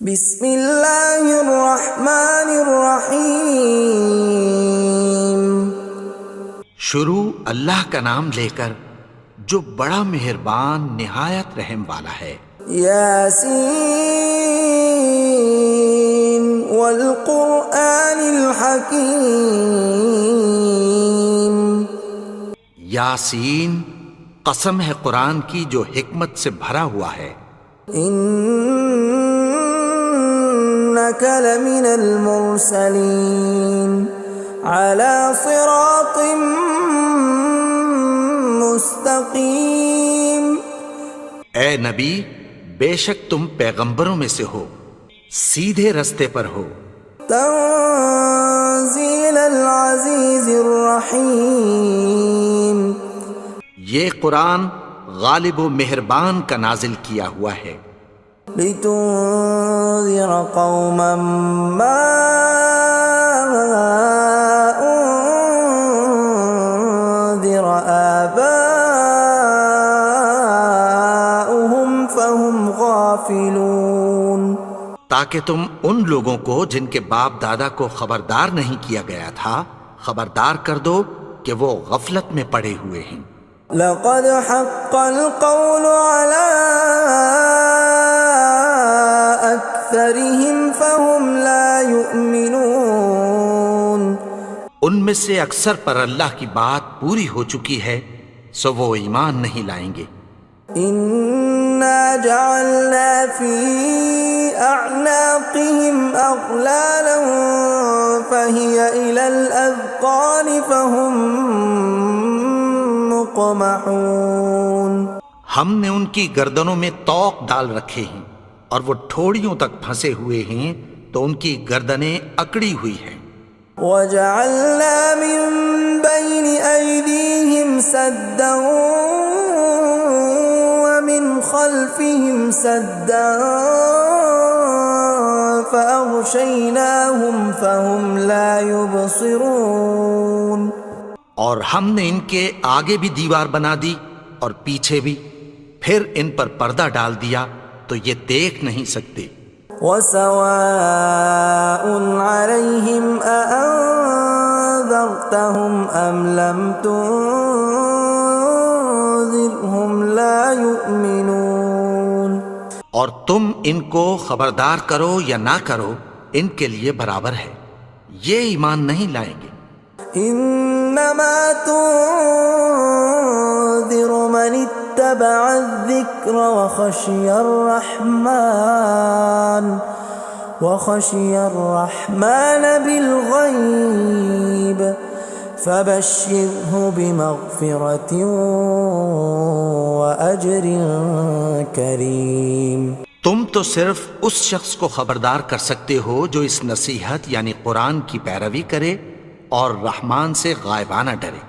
بسم اللہ الرحمن الرحیم۔ شروع اللہ کا نام لے کر جو بڑا مہربان نہایت رحم والا ہے۔ یاسین والقرآن الحکیم۔ یاسین، قسم ہے قرآن کی جو حکمت سے بھرا ہوا ہے۔ انک لمن المرسلین علی صراط مستقیم۔ اے نبی، بے شک تم پیغمبروں میں سے ہو، سیدھے رستے پر ہو۔ تنزیل العزیز الرحیم۔ یہ قرآن غالب و مہربان کا نازل کیا ہوا ہے۔ لتنذر قوما ما انذر آباؤهم فهم غافلون۔ تاکہ تم ان لوگوں کو جن کے باپ دادا کو خبردار نہیں کیا گیا تھا خبردار کر دو کہ وہ غفلت میں پڑے ہوئے ہیں۔ لقد حق القول على أكثرهم فهم لا يؤمنون۔ ان میں سے اکثر پر اللہ کی بات پوری ہو چکی ہے سو وہ ایمان نہیں لائیں گے۔ إنا جعلنا في أعناقهم أغلالا فهي إلى الأذقان فهم مقمحون۔ ہم نے ان کی گردنوں میں طوق ڈال رکھے ہیں اور وہ ٹھوڑیوں تک پھنسے ہوئے ہیں تو ان کی گردنیں اکڑی ہوئی ہیں۔ وَجَعَلْنَا مِن بَيْنِ أَيْدِيهِمْ سَدًّا وَمِنْ خَلْفِهِمْ سَدًّا فَأَغْشَيْنَاهُمْ فَهُمْ لَا يُبْصِرُونَ۔ اور ہم نے ان کے آگے بھی دیوار بنا دی اور پیچھے بھی، پھر ان پر پردہ ڈال دیا تو یہ دیکھ نہیں سکتے۔ وَسَوَاءٌ عَلَيْهِمْ أَأَنذَرْتَهُمْ أَمْ لَمْ تُنذِرْهُمْ لَا يُؤْمِنُونَ۔ اور تم ان کو خبردار کرو یا نہ کرو ان کے لیے برابر ہے، یہ ایمان نہیں لائیں گے۔ انما تنذر من اتبع الذکر وخشی الرحمن بالغیب فبشرہ بمغفرۃ واجر کریم۔ تم تو صرف اس شخص کو خبردار کر سکتے ہو جو اس نصیحت یعنی قرآن کی پیروی کرے اور رحمان سے غائبانہ ڈرے،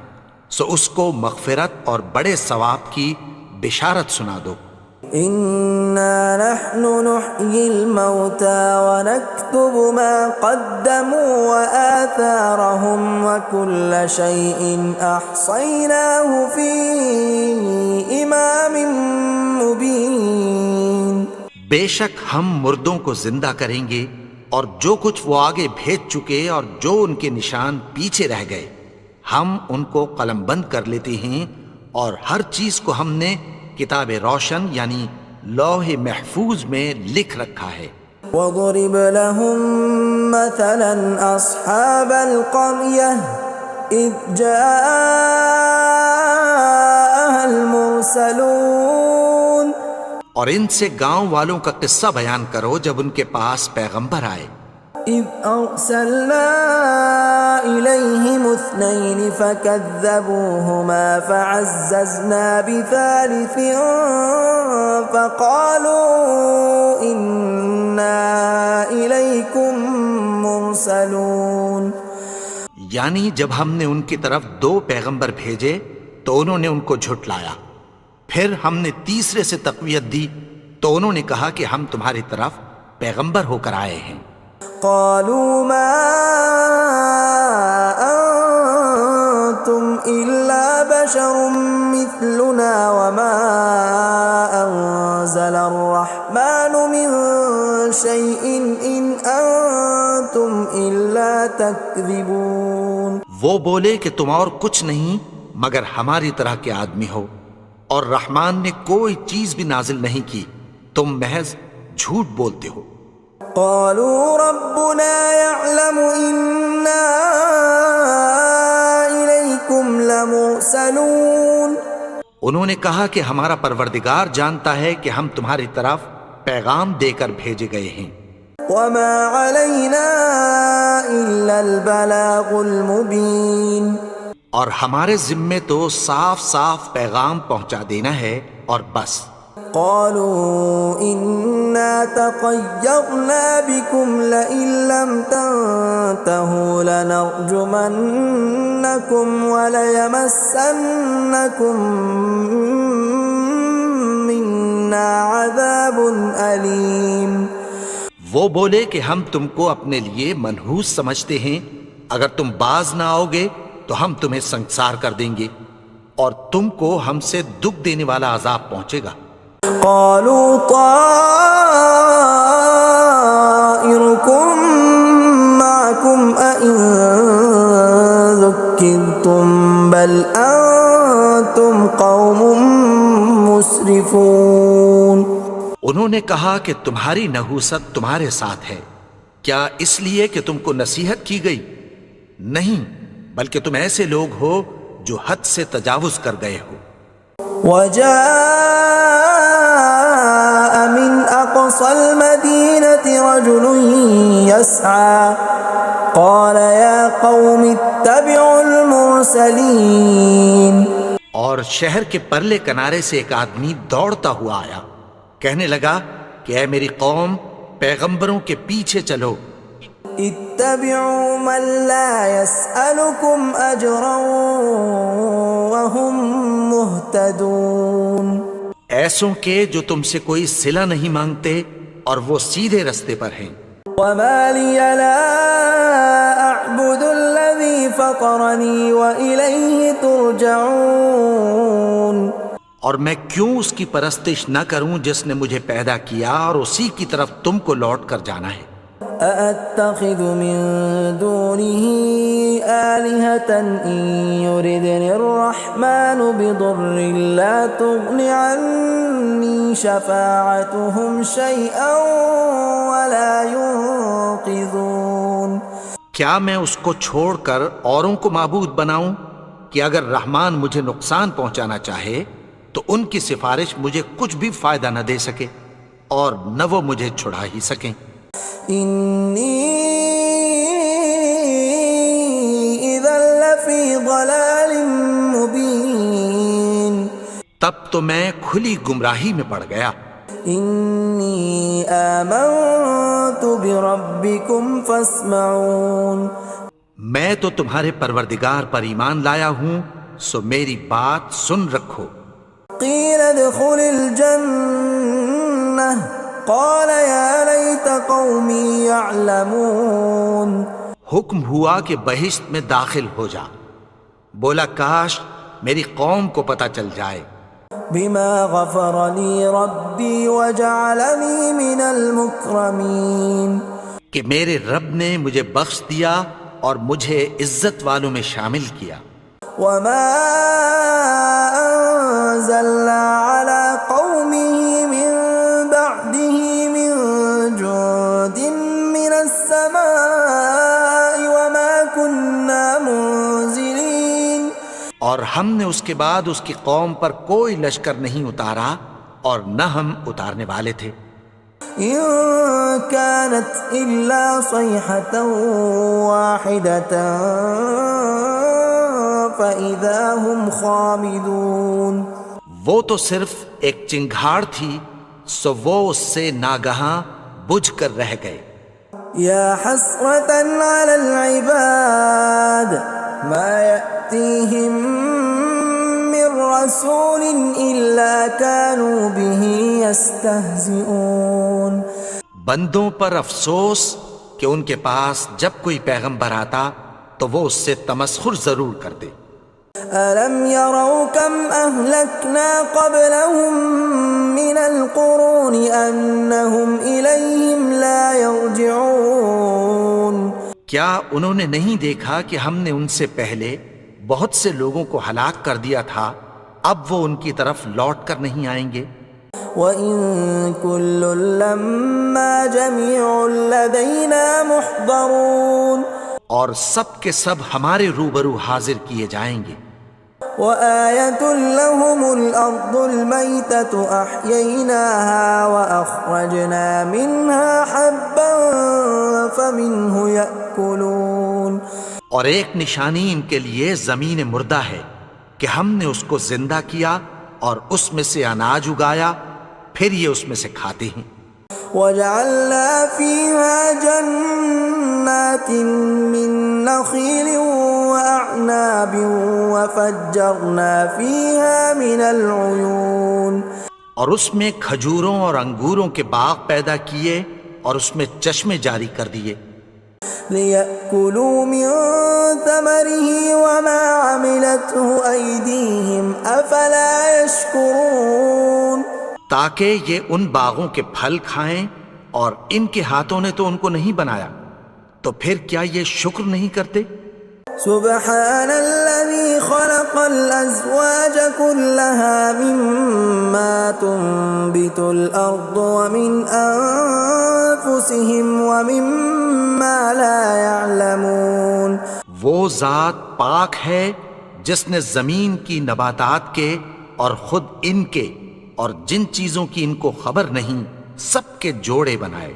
سو اس کو مغفرت اور بڑے ثواب کی بشارت سنا دو۔ اِنَّا نَحْنُ نُحْيِي الْمَوْتَى وَنَكْتُبُ مَا قَدَّمُوا وَآثَارَهُمْ وَكُلَّ شَيْءٍ أَحْصَيْنَاهُ فِي إِمَامٍ مُبِينٍ۔ بے شک ہم مردوں کو زندہ کریں گے اور جو کچھ وہ آگے بھیج چکے اور جو ان کے نشان پیچھے رہ گئے ہم ان کو قلم بند کر لیتے ہیں، اور ہر چیز کو ہم نے کتاب روشن یعنی لوح محفوظ میں لکھ رکھا ہے۔ وَضُرِبْ لَهُم مَّثَلًا أَصْحَابَ الْقَرْيَةِ إِذْ جَاءَهَا الْمُرْسَلُونَ۔ اور ان سے گاؤں والوں کا قصہ بیان کرو جب ان کے پاس پیغمبر آئے۔ إِذْ أَرْسَلْنَا إِلَيْهِمُ اثْنَيْنِ فَكَذَّبُوهُمَا فَعَزَّزْنَا بِثَالِثٍ فَقَالُوا إِنَّا إِلَيْكُمْ مُرْسَلُونَ۔ یعنی جب ہم نے ان کی طرف دو پیغمبر بھیجے تو انہوں نے ان کو جھٹلایا، پھر ہم نے تیسرے سے تقویت دی تو انہوں نے کہا کہ ہم تمہاری طرف پیغمبر ہو کر آئے ہیں۔ قالوا ما أنتم إلا بشر مثلنا وما أنزل الرحمن من شيء إن أنتم إلا تكذبون. وہ بولے کہ تم اور کچھ نہیں مگر ہماری طرح کے آدمی ہو، اور رحمان نے کوئی چیز بھی نازل نہیں کی، تم محض جھوٹ بولتے ہو. قالوا ربنا يعلم إنا إليكم لمرسلون. انہوں نے کہا کہ ہمارا پروردگار جانتا ہے کہ ہم تمہاری طرف پیغام دے کر بھیجے گئے ہیں. وما علينا إلا البلاغ المبين. اور ہمارے ذمے تو صاف صاف پیغام پہنچا دینا ہے اور بس. قالوا إنا تطيرنا بكم لئن لم تنتهوا لنرجمنكم وليمسنكم منا عذاب أليم. وہ بولے کہ ہم تم کو اپنے لیے منحوس سمجھتے ہیں، اگر تم باز نہ آؤ گے تو ہم تمہیں سنسار کر دیں گے اور تم کو ہم سے دکھ دینے والا عذاب پہنچے گا. قالوا طائركم معكم أئن ذكرتم بل أنتم قوم مسرفون. انہوں نے کہا کہ تمہاری نحوست تمہارے ساتھ ہے، کیا اس لیے کہ تم کو نصیحت کی گئی؟ نہیں، بلکہ تم ایسے لوگ ہو جو حد سے تجاوز کر گئے ہو. وجاء من أقصى المدينة رجل يسعى قال يا قوم اتبعوا المرسلين. اور شہر کے پرلے کنارے سے ایک آدمی دوڑتا ہوا آیا، کہنے لگا کہ اے میری قوم، پیغمبروں کے پیچھے چلو. اتبعوا من لا يسألكم أجرا وهم مهتدون. ایسوں کے جو تم سے کوئی صلہ نہیں مانگتے اور وہ سیدھے رستے پر ہیں. وما لي لا أعبد الذي فطرني وإليه ترجعون. اور میں کیوں اس کی پرستش نہ کروں جس نے مجھے پیدا کیا اور اسی کی طرف تم کو لوٹ کر جانا ہے. أأتخذ من دونه آلهة إن يردني الرحمن بضر لا تغن عني شفاعتهم شيئا ولا ينقذون. کیا میں اس کو چھوڑ کر اوروں کو معبود بناؤں کہ اگر رحمان مجھے نقصان پہنچانا چاہے تو ان کی سفارش مجھے کچھ بھی فائدہ نہ دے سکے اور نہ وہ مجھے چھڑا ہی سکیں. إني إذا لفي ضلال مبين. تب تو میں کھلی گمراہی میں پڑ گیا. إني آمنت بربكم فاسمعون. میں تو تمہارے پروردگار پر ایمان لایا ہوں، سو میری بات سن رکھو. قيل ادخل الجنة قال يا ليت قومي يعلمون. حکم ہوا کہ بہشت میں داخل ہو جا. بولا کاش میری قوم کو پتہ چل جائے. بما غفر لي ربي وجعلني من المكرمين. کہ میرے رب نے مجھے بخش دیا اور مجھے عزت والوں میں شامل کیا. وما أنزلنا على قومه من بعده من جند من السماء وما كنا منزلين. اور ہم نے اس کے بعد اس کی قوم پر کوئی لشکر نہیں اتارا اور نہ ہم اتارنے والے تھے. إن كانت إلا صيحة واحدة فإذا هم خامدون. وہ تو صرف ایک چنگھاڑ تھی، سو وہ اس سے ناگہاں بجھ کر رہ گئے. يا حسرة على العباد ما يأتيهم من رسول إلا كانوا به يستهزئون. بندوں پر افسوس کہ ان کے پاس جب کوئی پیغمبر آتا تو وہ اس سے تمسخر ضرور کرتے. أَلَمْ يَرَوْا كَمْ أَهْلَكْنَا قَبْلَهُمْ مِنَ الْقُرُونِ أَنَّهُمْ إِلَيْهِمْ لَا يَرْجِعُونَ کیا انہوں نے نہیں دیکھا کہ ہم نے ان سے پہلے بہت سے لوگوں کو ہلاک کر دیا تھا، اب وہ ان کی طرف لوٹ کر نہیں آئیں گے؟ وَإِن كُلٌّ لَّمَّا جَمِيعٌ لَّدَيْنَا مُحْضَرُونَ اور سب کے سب ہمارے روبرو حاضر کیے جائیں گے۔ وَآيَةٌ لَّهُمُ الْأَرْضُ الْمَيْتَةُ أَحْيَيْنَاهَا وَأَخْرَجْنَا مِنْهَا حَبًّا فَمِنْهُ يَأْكُلُونَ اور ایک نشانی ان کے لیے زمین مردہ ہے کہ ہم نے اس کو زندہ کیا اور اس میں سے اناج اگایا، پھر یہ اس میں سے کھاتے ہیں۔ وَجَعَلْنَا فِيهَا جَنَّاتٍ مِّن نَّخِيلٍ وَأَعْنَابٍ وَفَجَّرْنَا فِيهَا مِنَ الْعُيُونِ اور اس میں کھجوروں اور انگوروں کے باغ پیدا کیے اور اس میں چشمے جاری کر دیے، لِيَأْكُلُوا مِن ثَمَرِهِ وَمَا عَمِلَتْهُ أَيْدِيهِمْ أَفَلَا يَشْكُرُونَ تاکہ یہ ان باغوں کے پھل کھائیں، اور ان کے ہاتھوں نے تو ان کو نہیں بنایا، تو پھر کیا یہ شکر نہیں کرتے؟ سبحان الذي خلق الأزواج كلها مما تنبت الأرض ومن أنفسهم ومما لا يعلمون وہ ذات پاک ہے جس نے زمین کی نباتات کے اور خود ان کے اور جن چیزوں کی ان کو خبر نہیں سب کے جوڑے بنائے۔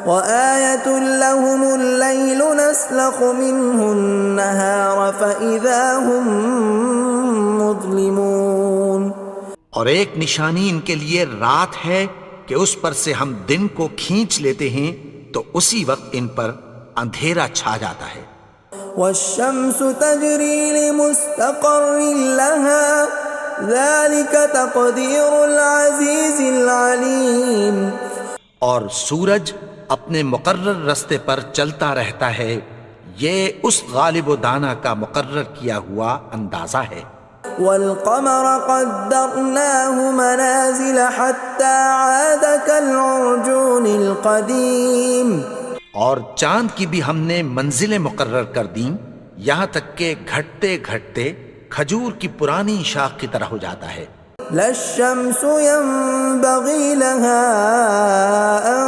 وَآيَةٌ لَّهُمُ اللَّيْلُ نَسْلَخُ مِنْهُ النَّهَارَ فَإِذَا هُمْ مُظْلِمُونَ اور ایک نشانی ان کے لیے رات ہے کہ اس پر سے ہم دن کو کھینچ لیتے ہیں تو اسی وقت ان پر اندھیرا چھا جاتا ہے۔ وَالشَّمْسُ تَجْرِي لِمُسْتَقَرٍّ لَّهَا ذَلِكَ تَقْدِيرُ الْعَزِيزِ الْعَلِيمِ اور سورج اپنے مقرر رستے پر چلتا رہتا ہے، یہ اس غالب و دانا کا مقرر کیا ہوا اندازہ ہے۔ وَالْقَمَرَ قَدَّرْنَاهُ مَنَازِلَ حَتَّى عَادَ كَالْعُرْجُونِ الْقَدِيمِ اور چاند کی بھی ہم نے منزلیں مقرر کر دیں، یہاں تک کہ گھٹتے گھٹتے کھجور کی پرانی شاخ کی طرح ہو جاتا ہے۔ لا الشمس ينبغي لها أن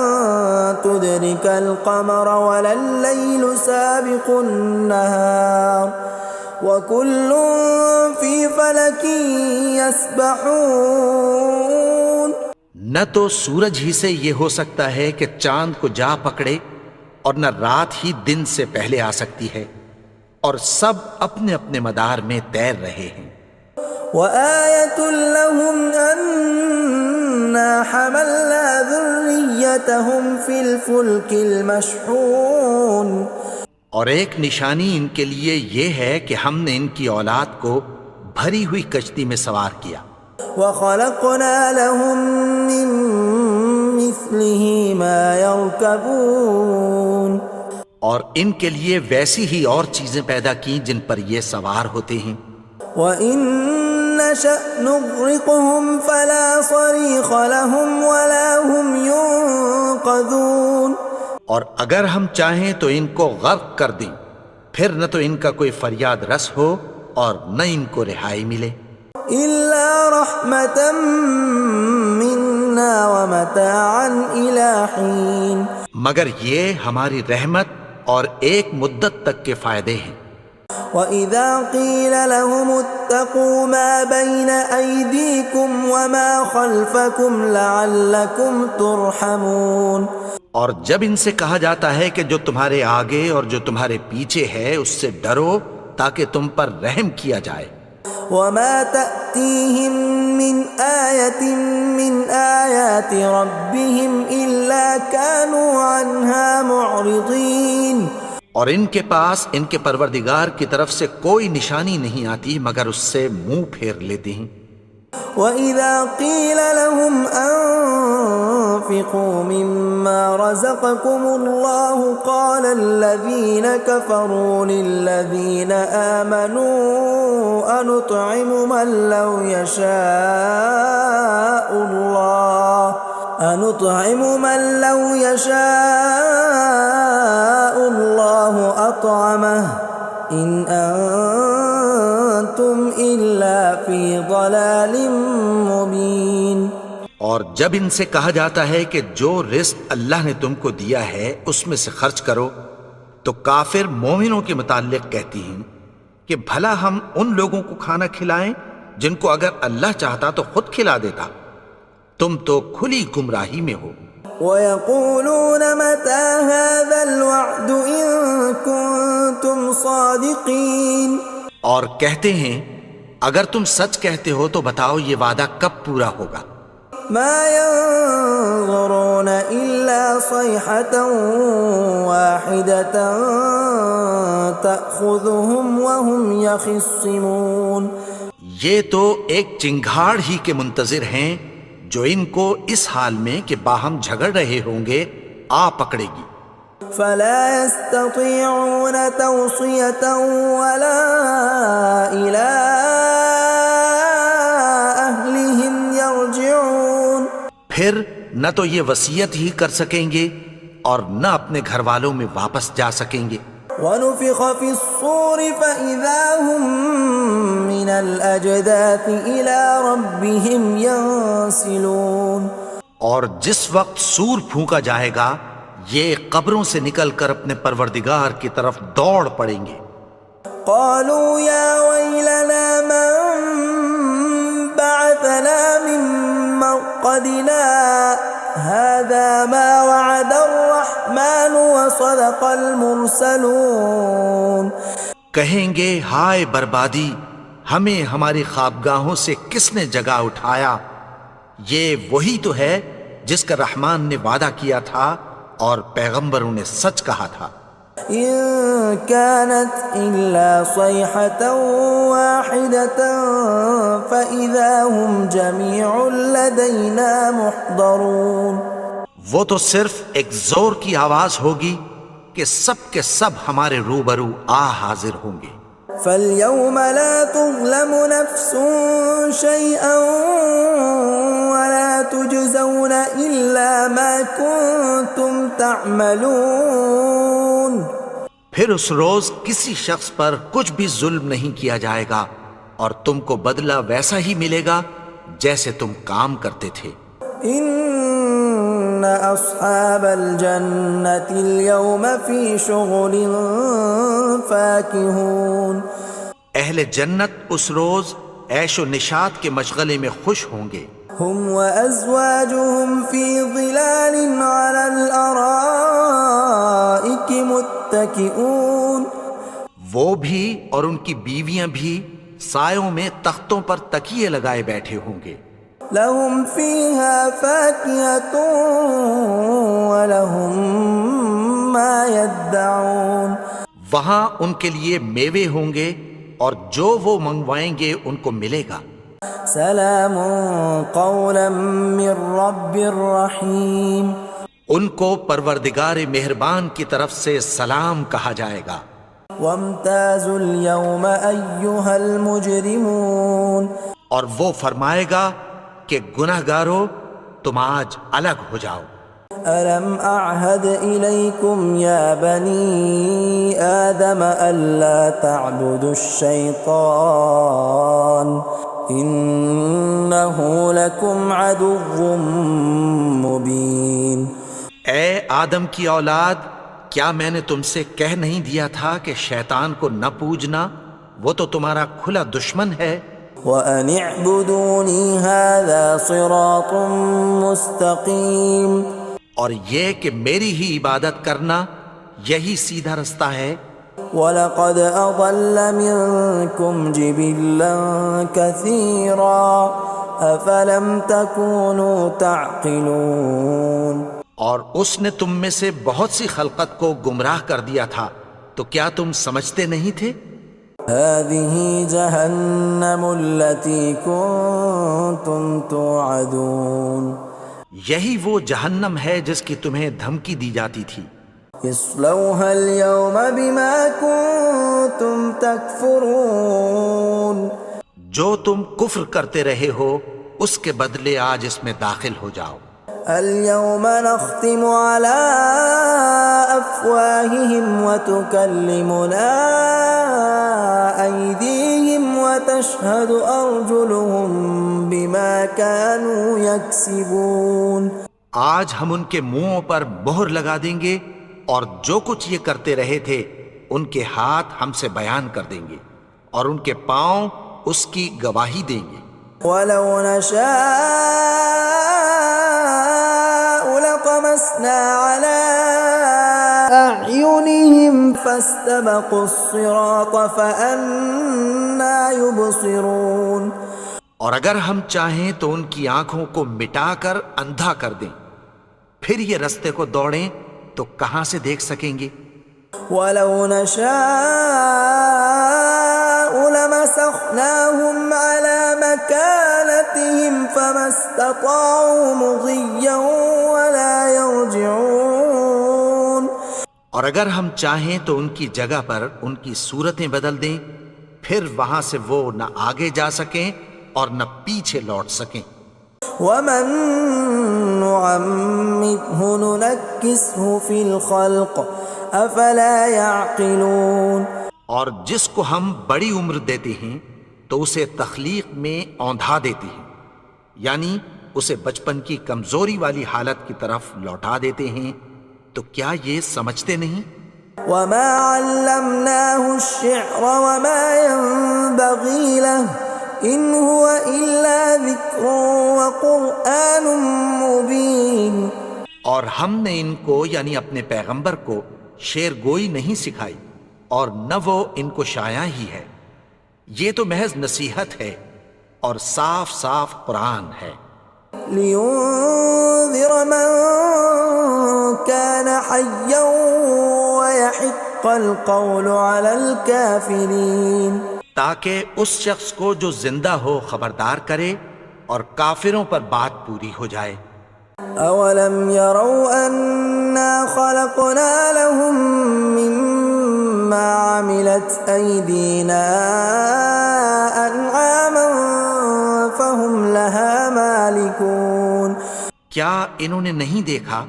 تدرك القمر ولا الليل سابق النهار وكل في فلك يسبحون نہ تو سورج ہی سے یہ ہو سکتا ہے کہ چاند کو جا پکڑے، اور نہ رات ہی دن سے پہلے آ سکتی ہے، اور سب اپنے اپنے مدار میں تیر رہے ہیں۔ وَآيَةٌ لَّهُمْ أَنَّا حَمَلْنَا ذُرِّيَّتَهُمْ فِي الْفُلْكِ الْمَشْحُونِ اور ایک نشانی ان کے لیے یہ ہے کہ ہم نے ان کی اولاد کو بھری ہوئی کشتی میں سوار کیا۔ وَخَلَقْنَا لَهُم مِّن مِّثْلِهِ مَا يَرْكَبُونَ اور ان کے لیے ویسی ہی اور چیزیں پیدا کی جن پر یہ سوار ہوتے ہیں۔ وَإِن نَّشَأْ نُغْرِقْهُمْ فَلَا صَرِيخَ لَهُمْ وَلَا هُمْ يُنقَذُونَ اور اگر ہم چاہیں تو ان کو غرق کر دیں، پھر نہ تو ان کا کوئی فریاد رس ہو اور نہ ان کو رہائی ملے۔ إِلَّا رَحْمَةً مِّنَّا وَمَتَاعًا إِلَىٰ حِينٍ مگر یہ ہماری رحمت اور ایک مدت تک کے فائدے ہیں۔ وَإِذَا قِيلَ لَهُمُ اتَّقُوا مَا بَيْنَ أَيْدِيكُمْ وَمَا خَلْفَكُمْ لَعَلَّكُمْ تُرْحَمُونَ اور جب ان سے کہا جاتا ہے کہ جو تمہارے آگے اور جو تمہارے پیچھے ہے اس سے ڈرو تاکہ تم پر رحم کیا جائے۔ وَمَا تَأْتِيهِم مِّنْ آيَةٍ مِّنْ آيَاتِ رَبِّهِمْ إِلَّا كَانُوا عَنْهَا مُعْرِضِينَ اور ان کے پاس ان کے پروردگار کی طرف سے کوئی نشانی نہیں آتی مگر اس سے منہ پھیر لیتے ہیں۔ وَإِذَا قِيلَ لَهُمْ وأنفقوا مما رزقكم الله قال الذين كفروا للذين آمنوا أنطعم من لو يشاء الله أطعمه إن أنتم إلا في ضلال مبين۔ اور جب ان سے کہا جاتا ہے کہ جو رزق اللہ نے تم کو دیا ہے اس میں سے خرچ کرو، تو کافر مومنوں کے متعلق کہتی ہیں کہ بھلا ہم ان لوگوں کو کھانا کھلائیں جن کو اگر اللہ چاہتا تو خود کھلا دیتا، تم تو کھلی گمراہی میں ہو۔ وَيَقُولُونَ مَتَى هَذَا الْوَعْدُ إِن كُنتُمْ صَادِقِينَ، اور کہتے ہیں اگر تم سچ کہتے ہو تو بتاؤ یہ وعدہ کب پورا ہوگا۔ مَا يَنظُرُونَ إِلَّا صَيْحَةً وَاحِدَةً تَأْخُذُهُمْ وَهُمْ يَخِصِّمُونَ، یہ تو ایک چنگھاڑ ہی کے منتظر ہیں جو ان کو اس حال میں کہ باہم جھگڑ رہے ہوں گے آ پکڑے گی۔ فَلَا يَسْتَطِيعُونَ تَوْصِيَةً وَلَا إِلَىٰ أَهْلِهِمْ يَرْجِعُونَ، پھر نہ تو یہ وصیت ہی کر سکیں گے اور نہ اپنے گھر والوں میں واپس جا سکیں گے۔ وَنُفِخَ فِي الصُّورِ فَإِذَا هُم مِّنَ الْأَجْدَاثِ إِلَىٰ رَبِّهِمْ يَنسِلُونَ، اور جس وقت سور پھونکا جائے گا یہ قبروں سے نکل کر اپنے پروردگار کی طرف دوڑ پڑیں گے۔ قالوا يا ويلنا من بعثنا من مرقدنا هذا ما وعد الرحمن وصدق المرسلون، کہیں گے ہائے بربادی، ہمیں ہماری خوابگاہوں سے کس نے جگا اٹھایا، یہ وہی تو ہے جس کا رحمان نے وعدہ کیا تھا اور پیغمبروں نے سچ کہا تھا۔ إن كانت إلا صيحة واحدة فإذا هم جميع لدينا محضرون، وہ تو صرف ایک زور کی آواز ہوگی کہ سب کے سب ہمارے روبرو آ حاضر ہوں گے۔ فاليوم لا تظلم نفس شيئا ولا تجزون إلا ما كنتم تعملون، پھر اس روز کسی شخص پر کچھ بھی ظلم نہیں کیا جائے گا اور تم کو بدلہ ویسا ہی ملے گا جیسے تم کام کرتے تھے۔ ان اصحاب الجنة اليوم في شغل فاكهون، اہل جنت اس روز عیش و نشاط کے مشغلے میں خوش ہوں گے۔ هم وازواجهم في ظلال على الارائك متكئون، وہ بھی اور ان کی بیویاں بھی سایوں میں تختوں پر تکیے لگائے بیٹھے ہوں گے۔ لهم فيها فاكهة ولهم ما يدعون، وہاں ان کے لیے میوے ہوں گے اور جو وہ منگوائیں گے ان کو ملے گا۔ سلام قولا من رب رحیم، ان کو پروردگار مہربان کی طرف سے سلام کہا جائے گا۔ وامتازوا اليوم ایھا المجرمون، اور وہ فرمائے گا کہ گنہگارو تم آج الگ ہو جاؤ۔ ألم أعهد إليكم يا بني آدم ألا تعبدوا الشيطان إنه لكم عدو مبين، اے آدم کی اولاد، کیا میں نے تم سے کہہ نہیں دیا تھا کہ شیطان کو نہ پوجنا، وہ تو تمہارا کھلا دشمن ہے۔ وَأَنِ اعْبُدُونِي هَذَا صِرَاطٌ مُسْتَقِيمٌ، اور یہ کہ میری ہی عبادت کرنا یہی سیدھا رستہ ہے۔ وَلَقَدْ أَضَلَّ مِنْكُمْ جِبِلًّا كَثِيرًا أَفَلَمْ تَكُونُوا تَعْقِلُونَ، اور اس نے تم میں سے بہت سی خلقت کو گمراہ کر دیا تھا، تو کیا تم سمجھتے نہیں تھے؟ هَذِهِ جَهَنَّمُ الَّتِي كُنْتُمْ تُوعَدُونَ، یہی وہ جہنم ہے جس کی تمہیں دھمکی دی جاتی تھی. اصلوها اليوم بما كنتم تكفرون. جو تم کفر کرتے رہے ہو اس کے بدلے آج اس میں داخل ہو جاؤ. اليوم نختم على أفواههم وتكلمنا أيديهم وتشهد أرجلهم بما كانوا يكسبون. آج ہم ان کے منہوں پر مہر لگا دیں گے اور جو کچھ یہ کرتے رہے تھے ان کے ہاتھ ہم سے بیان کر دیں گے اور ان کے پاؤں اس کی گواہی دیں گے. ولو نشاء لطمسنا على أعينهم فاستبقوا الصراط فأنى يبصرون. اور اگر ہم چاہیں تو ان کی آنکھوں کو مٹا کر اندھا کر دیں، پھر یہ رستے کو دوڑیں تو کہاں سے دیکھ سکیں گے. ولو نشاء لمسخناهم على مكانتهم فما استطاعوا مضيا ولا يرجعون. اور اگر ہم چاہیں تو ان کی جگہ پر ان کی صورتیں بدل دیں، پھر وہاں سے وہ نہ آگے جا سکیں اور نہ پیچھے لوٹ سکیں. ومن نعمره ننكسه في الخلق افلا يعقلون. اور جس کو ہم بڑی عمر دیتے ہیں تو اسے تخلیق میں اوندھا دیتے ہیں، یعنی اسے بچپن کی کمزوری والی حالت کی طرف لوٹا دیتے ہیں. تو کیا یہ سمجھتے نہیں؟ وما علمناه الشعر وما ينبغي له ان هو الا ذکر وقرآن مبین. اور ہم نے ان کو یعنی اپنے پیغمبر کو شعر گوئی نہیں سکھائی اور نہ وہ ان کو شایع ہی ہے، یہ تو محض نصیحت ہے اور صاف صاف قرآن ہے. لينذر من كان حيا ويحق القول على الكافرين. تاکہ اس شخص کو جو زندہ ہو خبردار کرے اور کافروں پر بات پوری ہو جائے. اولم يروا انا خلقنا لهم مما عملت ايدينا انعاما فهم لها مالكون. کیا انہوں نے نہیں دیکھا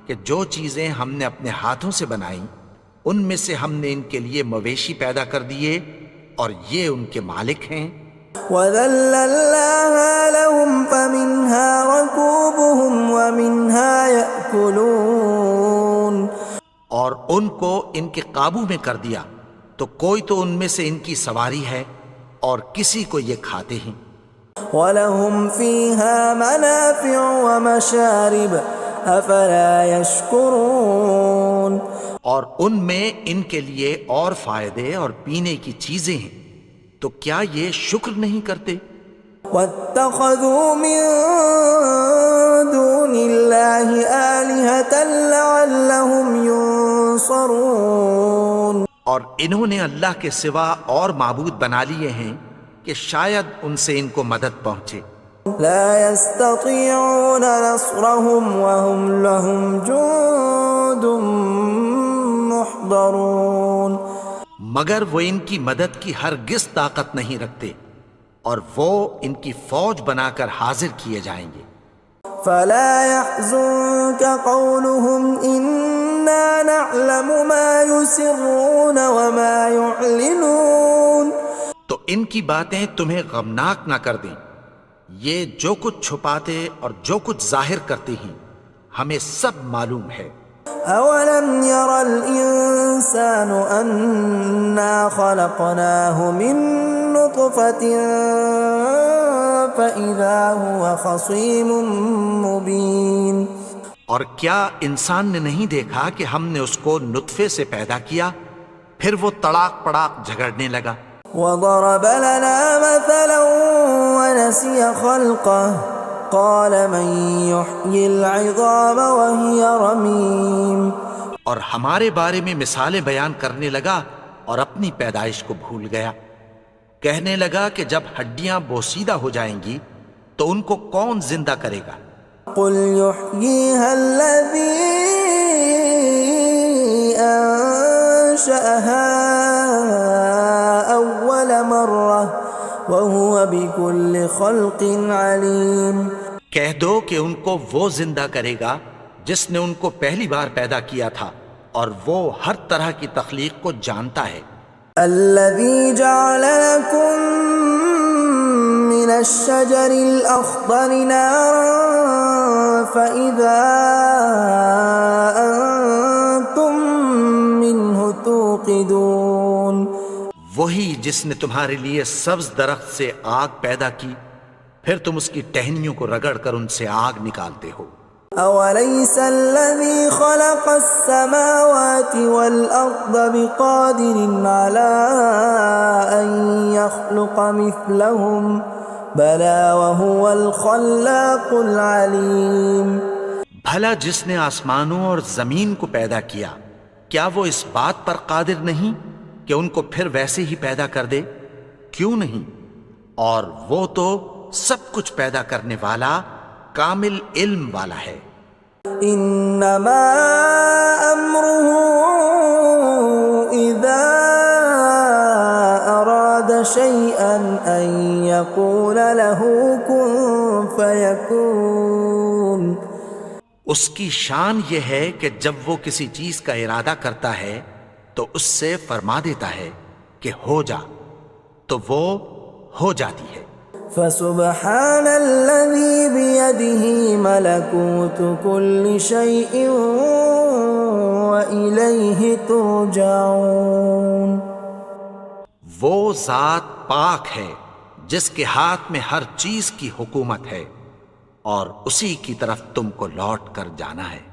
کہ جو چیزیں ہم نے اپنے ہاتھوں سے بنائیں ان میں سے ہم نے ان کے لیے مویشی پیدا کر دیے اور یہ ان کے مالک ہیں. وَذَلَّلْنَاهَا لَهُمْ فَمِنْهَا رَكُوبُهُمْ وَمِنْهَا يَأْكُلُونَ. اور ان کو ان کے قابو میں کر دیا تو کوئی تو ان میں سے ان کی سواری ہے اور کسی کو یہ کھاتے ہیں. وَلَهُمْ فِيهَا مَنَافِعُ وَمَشَارِبُ أَفَلَا يَشْكُرُونَ. اور ان میں ان کے لیے اور فائدے اور پینے کی چیزیں ہیں، تو کیا یہ شکر نہیں کرتے؟ وَاتَّخَذُوا مِن دُونِ اللَّهِ آلِهَةً لَعَلَّهُمْ يُنصَرُونَ. اور انہوں نے اللہ کے سوا اور معبود بنا لیے ہیں کہ شاید ان سے ان کو مدد پہنچے. لا يستطيعون نصرهم وهم لهم جند محضرون. مگر وہ ان کی مدد کی ہرگز طاقت نہیں رکھتے اور وہ ان کی فوج بنا کر حاضر کیے جائیں گے. فلا يحزنك قولهم إنا نعلم ما يسرون وما يعلنون. تو ان کی باتیں تمہیں غمناک نہ کر دیں، یہ جو کچھ چھپاتے اور جو کچھ ظاہر کرتے ہیں ہمیں سب معلوم ہے. أولم ير الإنسان أنا خلقناه من نطفة فإذا هو خصيم مبين. اور کیا انسان نے نہیں دیکھا کہ ہم نے اس کو نطفے سے پیدا کیا پھر وہ تڑاک پڑاک جھگڑنے لگا. وضرب لنا مثلا ونسي خلقه قال من يحيي العظام وهي رميم. اور ہمارے بارے میں مثالیں بیان کرنے لگا اور اپنی پیدائش کو بھول گیا. کہنے لگا کہ جب ہڈیاں بوسیدہ ہو جائیں گی تو ان کو کون زندہ کرے گا قل يحييها الذي أنشأها أول مرة وهو بكل خلق عليم۔ کہہ دو کہ ان کو وہ زندہ کرے گا جس نے ان کو پہلی بار پیدا کیا تھا، اور وہ ہر طرح کی تخلیق کو جانتا ہے۔ الذي جعل لكم من الشجر الأخضر نارا فإذا أنتم منه توقدون، وہی جس نے تمہارے لیے سبز درخت سے آگ پیدا کی، پھر تم اس کی ٹہنیوں کو رگڑ کر ان سے آگ نکالتے ہو۔ أوليس الذي خلق السماوات والأرض بقادر على أن يخلق مثلهم بلى وهو الخلاق العليم۔ بھلا جس نے آسمانوں اور زمین کو پیدا کیا، کیا وہ اس بات پر قادر نہیں کہ ان کو پھر ویسے ہی پیدا کر دے؟ کیوں نہیں؟ اور وہ تو سب کچھ پیدا کرنے والا، کامل علم والا ہے۔ انما امره اذا اراد شيئا ان يقول له كن فيكون۔ اس کی شان یہ ہے کہ جب وہ کسی چیز کا ارادہ کرتا ہے تو اس سے فرما دیتا ہے کہ ہو جا، تو وہ ہو جاتی ہے۔ فسبحان الذي بيده ملكوت كل شيء وإليه ترجعون۔ وہ ذات پاک ہے جس کے ہاتھ میں ہر چیز کی حکومت ہے، اور اسی کی طرف تم کو لوٹ کر جانا ہے۔